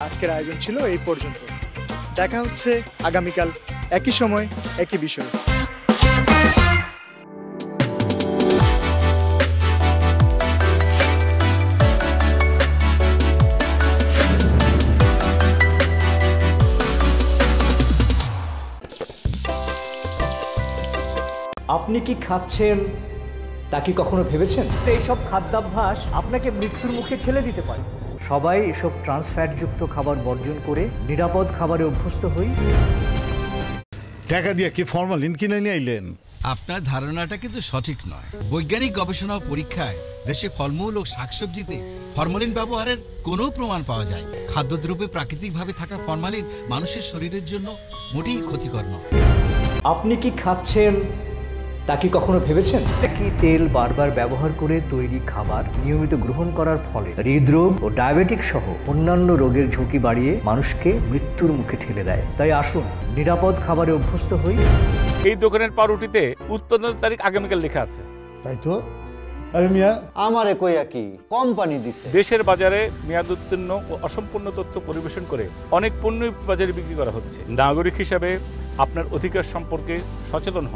আজকের আয়োজন ছিল এই পর্যন্ত। দেখা হচ্ছে আগামীকাল একই সময় একই বিষয়। আপনি কি খাচ্ছেন তা কি কখনো ভেবেছেন? এইসব খাদ্যাভ্যাস আপনাকে মৃত্যুর মুখে ঠেলে দিতে পারে। সবাই এসব ট্রান্সফ্যাটযুক্ত খাবার বর্জন করে নিরাপদ খাবারে অভ্যস্ত হই। টাকা দিয়ে কি ফরমালিন কিনে নিয়ে আইলেন? আপনার ধারণাটা কিন্তু সঠিক নয়। বৈজ্ঞানিক গবেষণা ও পরীক্ষায় দেশে ফলমূল ও শাকসবজিতে ফরমালিন ব্যবহারের কোনো প্রমাণ পাওয়া যায়। খাদ্যদ্রব্যে প্রাকৃতিকভাবে থাকা ফরমালিন মানুষের শরীরের জন্য মোটেই ক্ষতিকর নয়। আপনি কি খাচ্ছেন তা কি কখনো ভেবেছেন? একই তেল বারবার ব্যবহার করে তৈরি খাবার নিয়মিত গ্রহণ করার ফলে হৃদরোগ ও ডায়াবেটিক সহ অন্যান্য রোগের ঝুঁকি বাড়িয়ে মানুষকে মৃত্যুর মুখে ঠেলে দেয়। তাই আসুন নিরাপদ খাবারে অভ্যস্ত হই। এই দোকানের পাউরুটিতে উৎপাদন তারিখ আগামীকাল লেখা আছে। তাই তো? আরে মিয়া, আমারে কইয়া কি কোম্পানি দিছে? দেশের বাজারে মেয়াদ উত্তীর্ণ ও অসম্পূর্ণ তথ্য পরিবেশন করে অনেক পণ্য বাজারে বিক্রি করা হচ্ছে। নাগরিক হিসাবে আপনার অধিকার সম্পর্কে সচেতন হন।